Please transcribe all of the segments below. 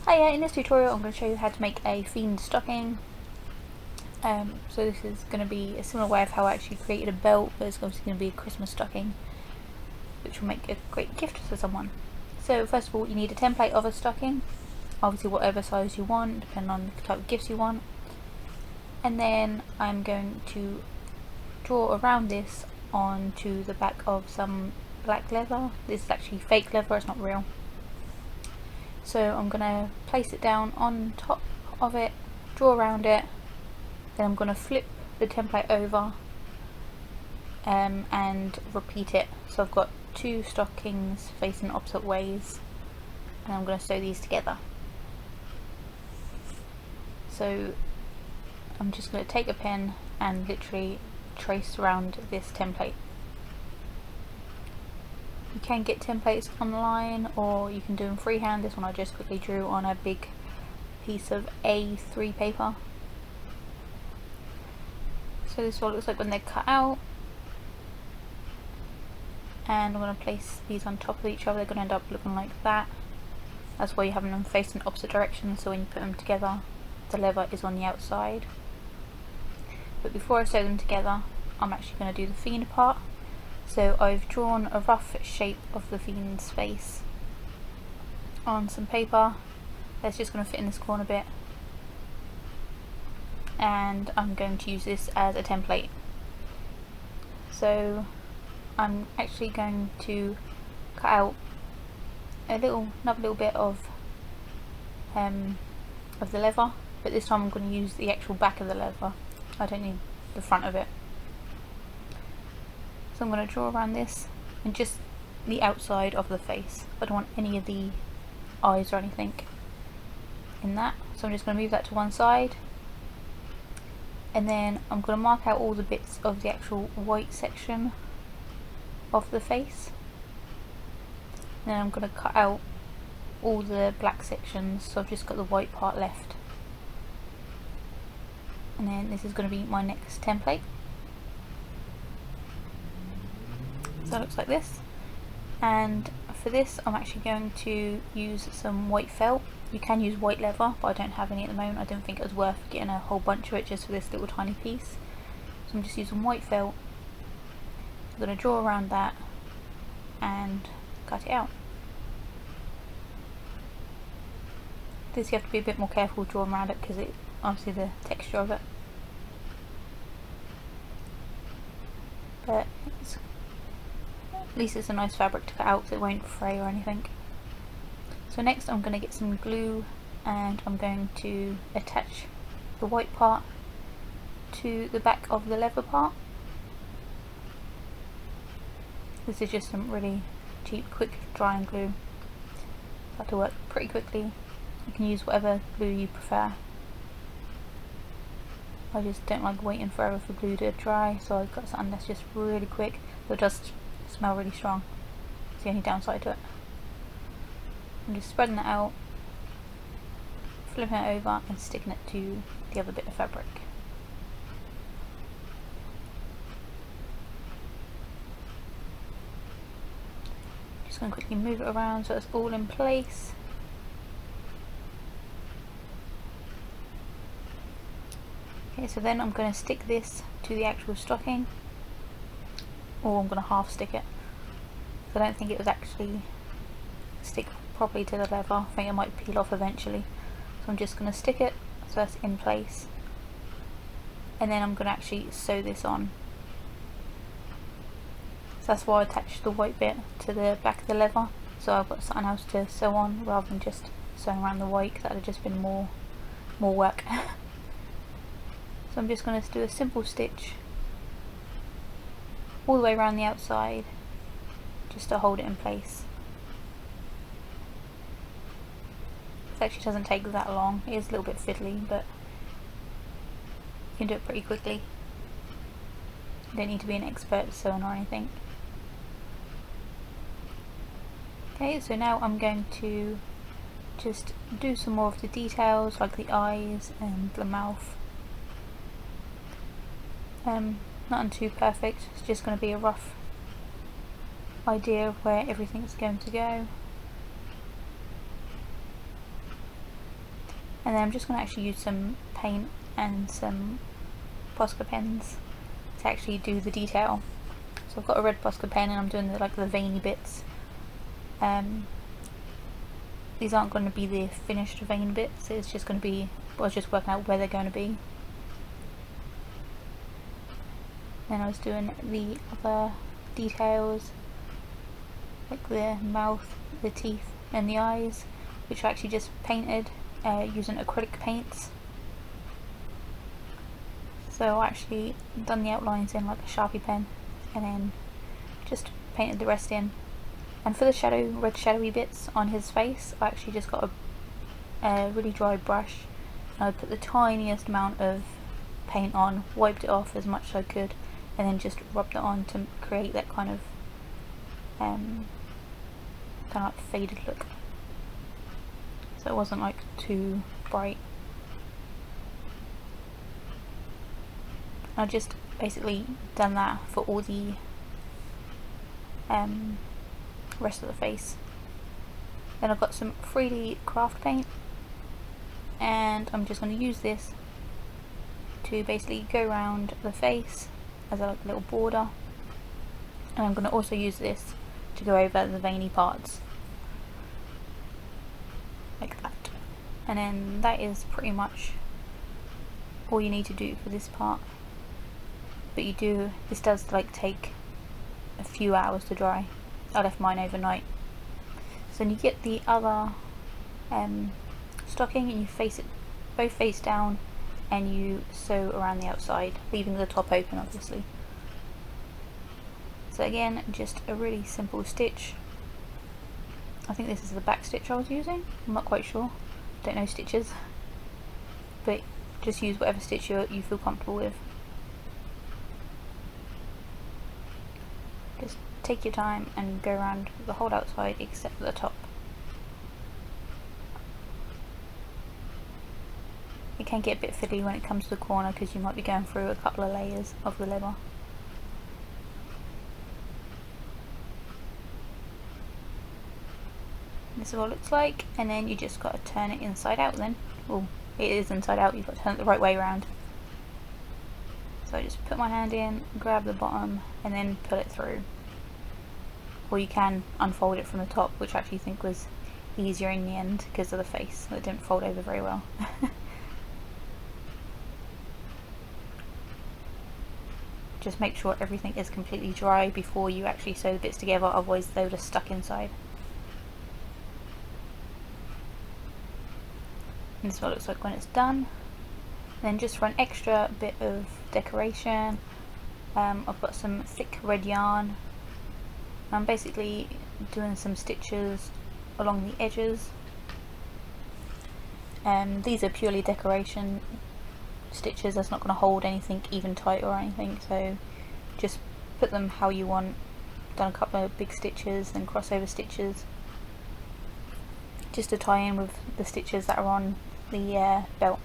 Hiya, in this tutorial I'm going to show you how to make a Fiend stocking. So this is going to be a similar way of how I actually created a belt, but it's obviously going to be a Christmas stocking, which will make a great gift for someone. So first of all, you need a template of a stocking, obviously whatever size you want, depending on the type of gifts you want. And then I'm going to draw around this onto the back of some black leather. This is actually fake leather, it's not real. So I'm going to place it down on top of it, draw around it, then I'm going to flip the template over and repeat it. So I've got two stockings facing opposite ways, and I'm going to sew these together. So I'm just going to take a pen and literally trace around this template. You can get templates online or you can do them freehand. This one I just quickly drew on a big piece of A3 paper. So this is what it looks like when they're cut out. And I'm going to place these on top of each other. They're going to end up looking like that. That's why you're having them facing opposite directions, so when you put them together the leather is on the outside. But before I sew them together, I'm actually going to do the Fiend part. So I've drawn a rough shape of the Fiend's face on some paper. That's just going to fit in this corner bit, and I'm going to use this as a template. So I'm actually going to cut out another little bit of the leather, but this time I'm going to use the actual back of the leather. I don't need the front of it. So I'm going to draw around this and just the outside of the face. I don't want any of the eyes or anything in that. So I'm just going to move that to one side, and then I'm going to mark out all the bits of the actual white section of the face. And then I'm going to cut out all the black sections, so I've just got the white part left. And then this is going to be my next template. So it looks like this, and for this I'm actually going to use some white felt. You can use white leather, but I don't have any at the moment. I didn't think it was worth getting a whole bunch of it just for this little tiny piece. So I'm just using white felt. I'm going to draw around that and cut it out. This you have to be a bit more careful drawing around it because it obviously the texture of it. But at least it's a nice fabric to cut out so it won't fray or anything. So next I'm going to get some glue and I'm going to attach the white part to the back of the leather part. This is just some really cheap, quick drying glue. That to work pretty quickly. You can use whatever glue you prefer. I just don't like waiting forever for glue to dry, so I've got something that's just really quick, but it does smell really strong. It's the only downside to it. I'm just spreading that out, flipping it over and sticking it to the other bit of fabric. Just going to quickly move it around so it's all in place. Okay, so then I'm going to stick this to the actual stocking, or I'm going to half stick it. So I don't think it would actually stick properly to the leather. I think it might peel off eventually. So I'm just going to stick it so that's in place, and then I'm going to actually sew this on. So that's why I attached the white bit to the back of the leather, so I've got something else to sew on rather than just sewing around the white, because that would have just been more work. So I'm just going to do a simple stitch all the way around the outside just to hold it in place. It actually doesn't take that long. It is a little bit fiddly, but you can do it pretty quickly. You don't need to be an expert at sewing or anything. Okay, so now I'm going to just do some more of the details, like the eyes and the mouth. Nothing too perfect, it's just going to be a rough idea of where everything's going to go. And then I'm just going to actually use some paint and some Posca pens to actually do the detail. So I've got a red Posca pen and I'm doing the veiny bits. These aren't going to be the finished vein bits, it's just going to be, I was just working out where they're going to be. Then I was doing the other details, like the mouth, the teeth and the eyes, which I actually just painted using acrylic paints. So I actually done the outlines in like a Sharpie pen and then just painted the rest in. And for the red shadowy bits on his face, I actually just got a really dry brush and I put the tiniest amount of paint on, wiped it off as much as I could, and then just rubbed it on to create that kind of like faded look. So it wasn't like too bright. I just basically done that for all the rest of the face. Then I've got some 3D craft paint and I'm just going to use this to basically go around the face as a little border, and I'm going to also use this to go over the veiny parts like that. And then that is pretty much all you need to do for this part. But this does take a few hours to dry. I left mine overnight. So then you get the other stocking and you face it both face down and you sew around the outside, leaving the top open obviously. So again, just a really simple stitch. I think this is the back stitch I was using, I'm not quite sure, don't know stitches, but just use whatever stitch you feel comfortable with. Just take your time and go around the whole outside except for the top. It can get a bit fiddly when it comes to the corner because you might be going through a couple of layers of the leather. This is what it looks like, and then you just got to turn it inside out then. Well, it is inside out, you've got to turn it the right way around. So I just put my hand in, grab the bottom and then pull it through. Or you can unfold it from the top, which I actually think was easier in the end because of the face. It didn't fold over very well. Just make sure everything is completely dry before you actually sew the bits together, otherwise they would have stuck inside. And this is what it looks like when it's done. Then just for an extra bit of decoration, I've got some thick red yarn. I'm basically doing some stitches along the edges. These are purely decoration stitches, that's not going to hold anything even tight or anything, so just put them how you want. Done a couple of big stitches, then crossover stitches, just to tie in with the stitches that are on the belt.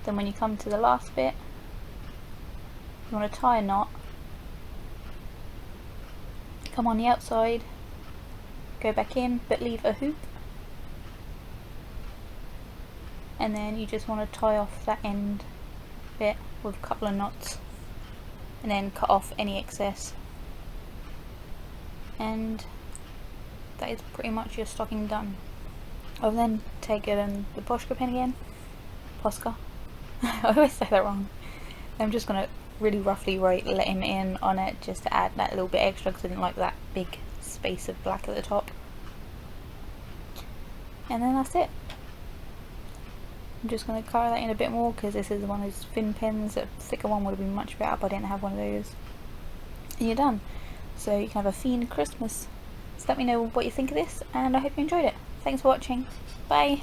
Then when you come to the last bit, you want to tie a knot, come on the outside, go back in but leave a hoop, and then you just want to tie off that end bit with a couple of knots and then cut off any excess, and that is pretty much your stocking done. I'll then take it in the Posca pen again, Posca, I always say that wrong. I'm just going to really roughly write "let him in" on it just to add that little bit extra because I didn't like that big space of black at the top. And then that's it. I'm just going to colour that in a bit more because this is one of those thin pens. A thicker one would have been much better, but I didn't have one of those. And you're done. So you can have a Fiend Christmas. So let me know what you think of this, and I hope you enjoyed it. Thanks for watching. Bye!